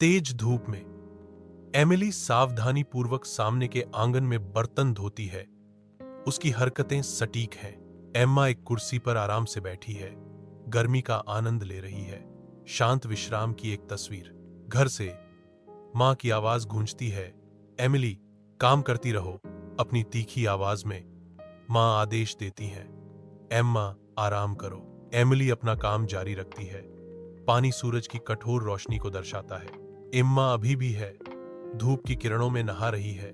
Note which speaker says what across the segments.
Speaker 1: तेज धूप में एमिली सावधानीपूर्वक सामने के आंगन में बर्तन धोती है। उसकी हरकतें सटीक हैं। एम्मा एक कुर्सी पर आराम से बैठी है, गर्मी का आनंद ले रही है। शांत विश्राम की एक तस्वीर। घर से मां की आवाज गूंजती है, एमिली, काम करती रहो। अपनी तीखी आवाज में मां आदेश देती हैं, एम्मा, आराम करो। एमिली अपना काम जारी रखती है। पानी सूरज की कठोर रोशनी को दर्शाता है। एम्मा अभी भी है, धूप की किरणों में नहा रही है,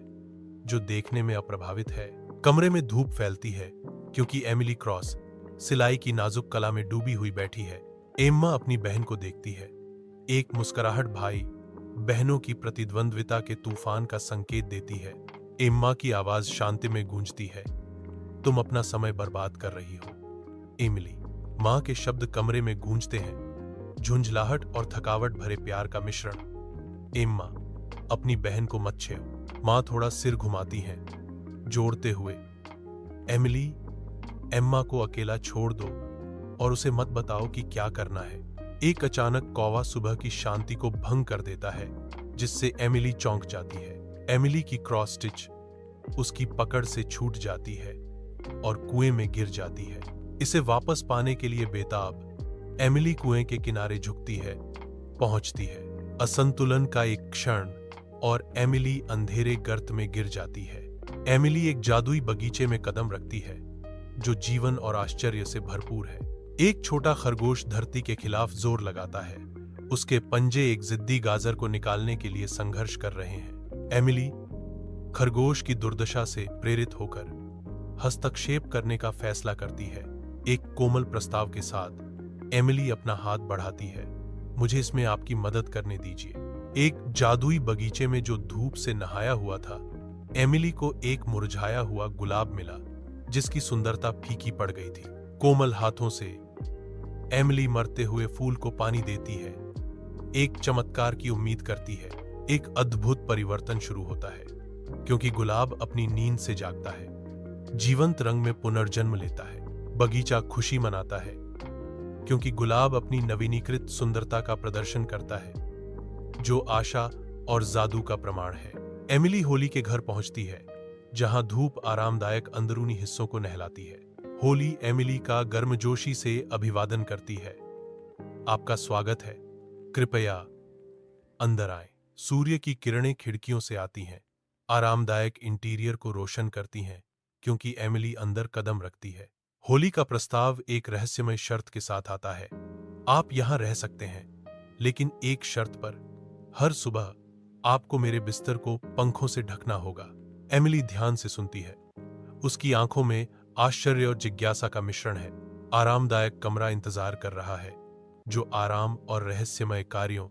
Speaker 1: जो देखने में अप्रभावित है। कमरे में धूप फैलती है क्योंकि एमिली क्रॉस सिलाई की नाजुक कला में डूबी हुई बैठी है। एम्मा अपनी बहन को देखती है। एक मुस्कुराहट भाई बहनों की प्रतिद्वंद्विता के तूफान का संकेत देती है। एम्मा की आवाज शांति में गूंजती है, तुम अपना समय बर्बाद कर रही हो। एमिली। मां के शब्द कमरे में गूंजते हैं, झुंझलाहट और थकावट भरे प्यार का मिश्रण। एम्मा, अपनी बहन को मत छेड़ो। मां थोड़ा सिर घुमाती हैं, जोड़ते हुए, एमिली, एम्मा को अकेला छोड़ दो और उसे मत बताओ कि क्या करना है। एक अचानक कौवा सुबह की शांति को भंग कर देता है, जिससे एमिली चौंक जाती है। एमिली की क्रॉस स्टिच उसकी पकड़ से छूट जाती है और कुएं में गिर जाती है। इसे वापस पाने के लिए बेताब एमिली कुएं के किनारे झुकती है, पहुंचती है। असंतुलन का एक क्षण और एमिली अंधेरे गर्त में गिर जाती है। एमिली एक जादुई बगीचे में कदम रखती है, जो जीवन और आश्चर्य से भरपूर है। एक छोटा खरगोश धरती के खिलाफ जोर लगाता है। उसके पंजे एक जिद्दी गाजर को निकालने के लिए संघर्ष कर रहे हैं। एमिली खरगोश की दुर्दशा से प्रेरित होकर हस्तक्षेप करने का फैसला करती है। एक कोमल प्रस्ताव के साथ एमिली अपना हाथ बढ़ाती है, मुझे इसमें आपकी मदद करने दीजिए। एक जादुई बगीचे में जो धूप से नहाया हुआ था, एमिली को एक मुरझाया हुआ गुलाब मिला, जिसकी सुंदरता फीकी पड़ गई थी। कोमल हाथों से एमिली मरते हुए फूल को पानी देती है, एक चमत्कार की उम्मीद करती है। एक अद्भुत परिवर्तन शुरू होता है, क्योंकि गुलाब अपनी नींद से जागता है, जीवंत रंग में पुनर्जन्म लेता है। बगीचा खुशी मनाता है, क्योंकि गुलाब अपनी नवीनीकृत सुंदरता का प्रदर्शन करता है, जो आशा और जादू का प्रमाण है। एमिली होली के घर पहुंचती है, जहां धूप आरामदायक अंदरूनी हिस्सों को नहलाती है। होली एमिली का गर्मजोशी से अभिवादन करती है, आपका स्वागत है, कृपया अंदर आएं। सूर्य की किरणें खिड़कियों से आती हैं, आरामदायक इंटीरियर को रोशन करती हैं, क्योंकि एमिली अंदर कदम रखती है। होली का प्रस्ताव एक रहस्यमय शर्त के साथ आता है, आप यहां रह सकते हैं, लेकिन एक शर्त पर, हर सुबह आपको मेरे बिस्तर को पंखों से ढकना होगा। एमिली ध्यान से सुनती है, उसकी आंखों में आश्चर्य और जिज्ञासा का मिश्रण है। आरामदायक कमरा इंतजार कर रहा है, जो आराम और रहस्यमय कार्यों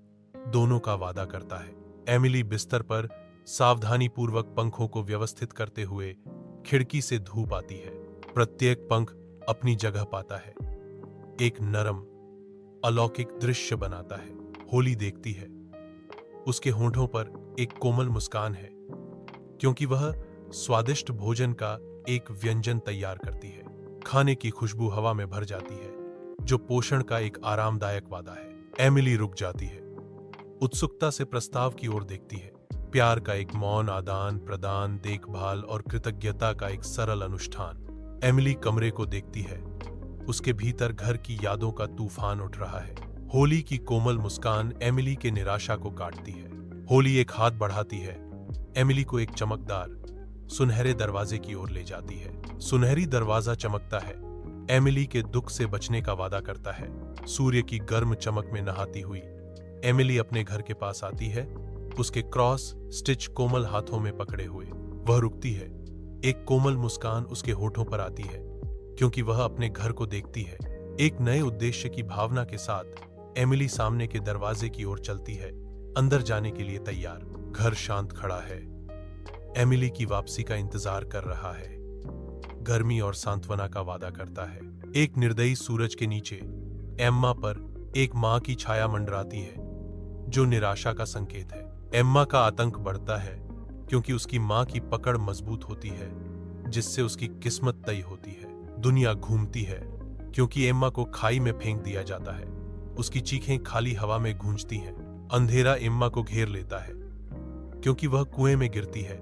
Speaker 1: दोनों का वादा करता है। एमिली बिस्तर पर सावधानीपूर्वक पंखों को व्यवस्थित करते हुए, खिड़की से धूप आती है। प्रत्येक पंख अपनी जगह पाता है, एक नरम अलौकिक दृश्य बनाता है। होली देखती है, उसके होंठों पर एक कोमल मुस्कान है, क्योंकि वह स्वादिष्ट भोजन का एक व्यंजन तैयार करती है। खाने की खुशबू हवा में भर जाती है, जो पोषण का एक आरामदायक वादा है। एमिली रुक जाती है, उत्सुकता से प्रस्ताव की ओर देखती है। प्यार का एक मौन आदान प्रदान, देखभाल और कृतज्ञता का एक सरल अनुष्ठान। एमिली कमरे को देखती है, उसके भीतर घर की यादों का तूफान उठ रहा है। होली की कोमल मुस्कान एमिली के निराशा को काटती है। होली एक हाथ बढ़ाती है, एमिली को एक चमकदार सुनहरे दरवाजे की ओर ले जाती है। सुनहरी दरवाजा चमकता है, एमिली के दुख से बचने का वादा करता है। सूर्य की गर्म चमक में नहाती हुई एमिली अपने घर के पास आती है, उसके क्रॉस स्टिच कोमल हाथों में पकड़े हुए। वह रुकती है, एक कोमल मुस्कान उसके होठों पर आती है, क्योंकि वह अपने घर को देखती है। एक नए उद्देश्य की भावना के साथ एमिली सामने के दरवाजे की ओर चलती है, अंदर जाने के लिए तैयार। घर शांत खड़ा है, एमिली की वापसी का इंतजार कर रहा है, गर्मी और सांत्वना का वादा करता है। एक निर्दयी सूरज के नीचे एम्मा पर एक मां की छाया मंडराती है, जो निराशा का संकेत है। एम्मा का आतंक बढ़ता है, क्योंकि उसकी मां की पकड़ मजबूत होती है, जिससे उसकी किस्मत तय होती है। दुनिया घूमती है, क्योंकि एम्मा को खाई में फेंक दिया जाता है। उसकी चीखें खाली हवा में गूंजती हैं। अंधेरा एम्मा को घेर लेता है क्योंकि वह कुएं में गिरती है।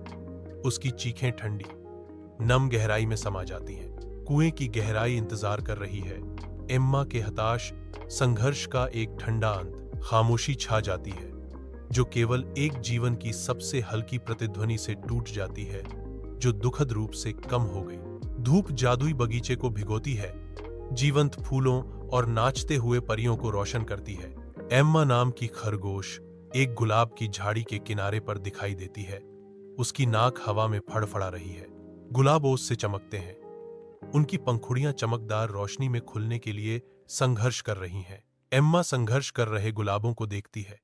Speaker 1: उसकी चीखें ठंडी नम गहराई में समा जाती हैं। कुएं की गहराई इंतजार कर रही है। एम्मा के हताश संघर्ष का एक ठंडा अंत। खामोशी छा जाती है जो केवल एक जीवन की सबसे हल्की प्रतिध्वनि से टूट जाती है, जो दुखद रूप से कम हो गई। धूप जादुई बगीचे को भिगोती है, जीवंत फूलों और नाचते हुए परियों को रोशन करती है। एम्मा नाम की खरगोश एक गुलाब की झाड़ी के किनारे पर दिखाई देती है। उसकी नाक हवा में फड़फड़ा रही है। गुलाब ओस से चमकते हैं। उनकी पंखुड़ियां चमकदार रोशनी में खुलने के लिए संघर्ष कर रही हैं। एम्मा संघर्ष कर रहे गुलाबों को देखती है।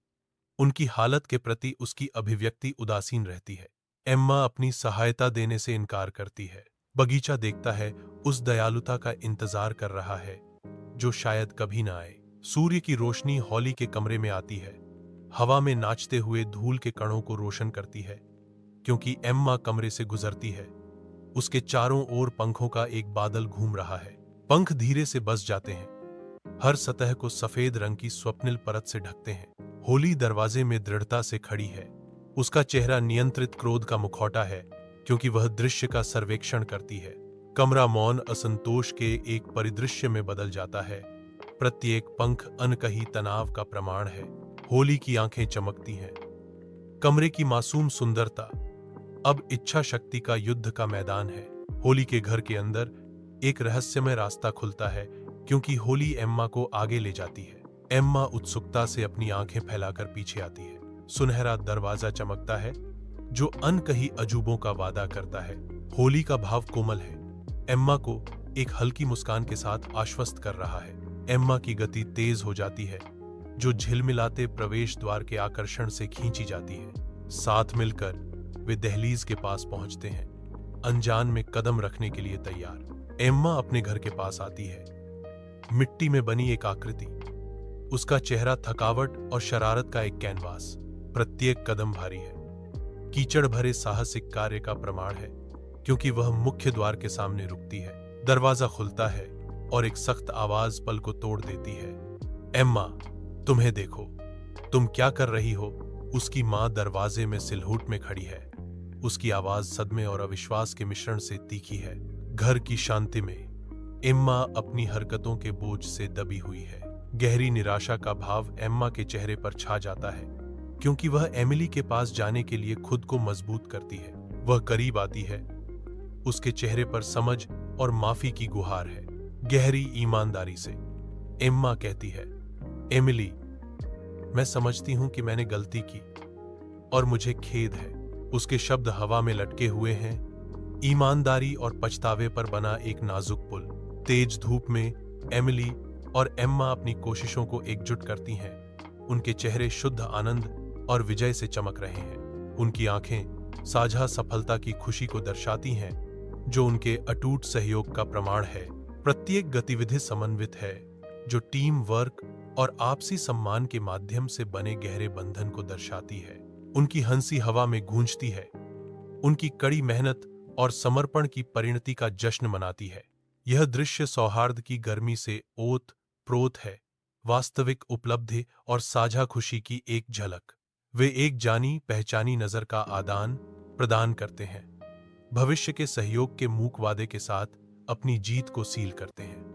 Speaker 1: उनकी हालत के प्रति उसकी अभिव्यक्ति उदासीन रहती है। एम्मा अपनी सहायता देने से इनकार करती है। बगीचा देखता है, उस दयालुता का इंतजार कर रहा है जो शायद कभी ना आए। सूर्य की रोशनी हॉली के कमरे में आती है, हवा में नाचते हुए धूल के कणों को रोशन करती है। क्योंकि एम्मा कमरे से गुजरती है, उसके चारों ओर पंखों का एक बादल घूम रहा है। पंख धीरे से बस जाते हैं, हर सतह को सफेद रंग की स्वप्निल परत से ढकते हैं। होली दरवाजे में दृढ़ता से खड़ी है। उसका चेहरा नियंत्रित क्रोध का मुखौटा है, क्योंकि वह दृश्य का सर्वेक्षण करती है। कमरा मौन असंतोष के एक परिदृश्य में बदल जाता है। प्रत्येक पंख अनकही तनाव का प्रमाण है। होली की आंखें चमकती हैं। कमरे की मासूम सुंदरता अब इच्छा शक्ति का युद्ध का मैदान है। होली के घर के अंदर एक रहस्यमय रास्ता खुलता है, क्योंकि होली एम्मा को आगे ले जाती है। एम्मा उत्सुकता से अपनी आंखें फैलाकर पीछे आती है। सुनहरा दरवाजा चमकता है जो अनकही अजूबों का वादा करता है। होली का भाव कोमल है, एम्मा को एक हल्की मुस्कान के साथ आश्वस्त कर रहा है। एम्मा की गति तेज हो जाती है, जो झिलमिलाते प्रवेश द्वार के आकर्षण से खींची जाती है। साथ मिलकर वे दहलीज के पास पहुंचते हैं, अनजान में कदम रखने के लिए तैयार। एम्मा अपने घर के पास आती है। मिट्टी में बनी एक आकृति, उसका चेहरा थकावट और शरारत का एक कैनवास। प्रत्येक कदम भारी है, कीचड़ भरे साहसिक कार्य का प्रमाण है, क्योंकि वह मुख्य द्वार के सामने रुकती है। दरवाजा खुलता है और एक सख्त आवाज पल को तोड़ देती है। एम्मा, तुम्हें देखो, तुम क्या कर रही हो? उसकी मां दरवाजे में सिलहूट में खड़ी है। उसकी आवाज सदमे और अविश्वास के मिश्रण से तीखी है। घर की शांति में एम्मा अपनी हरकतों के बोझ से दबी हुई है। गहरी निराशा का भाव एम्मा के चेहरे पर छा जाता है, क्योंकि वह एमिली के पास जाने के लिए खुद को मजबूत करती है। वह करीब आती है, उसके चेहरे पर समझ और माफी की गुहार है। गहरी ईमानदारी से एम्मा कहती है, एमिली, मैं समझती हूं कि मैंने गलती की और मुझे खेद है। उसके शब्द हवा में लटके हुए हैं, ईमानदारी और पछतावे पर बना एक नाजुक पुल। तेज धूप में एमिली और एम्मा अपनी कोशिशों को एकजुट करती हैं। उनके चेहरे शुद्ध आनंद और विजय से चमक रहे हैं। उनकी आंखें साझा सफलता की खुशी को दर्शाती हैं, जो उनके अटूट सहयोग का प्रमाण है। प्रत्येक गतिविधि समन्वित है, जो टीम वर्क और आपसी सम्मान के माध्यम से बने गहरे बंधन को दर्शाती है। उनकी हंसी हवा में गूंजती है, उनकी कड़ी मेहनत और समर्पण की परिणति का जश्न मनाती है। यह दृश्य सौहार्द की गर्मी से ओत प्रोत है, वास्तविक उपलब्धि और साझा खुशी की एक झलक। वे एक जानी पहचानी नजर का आदान प्रदान करते हैं, भविष्य के सहयोग के मूक वादे के साथ अपनी जीत को सील करते हैं।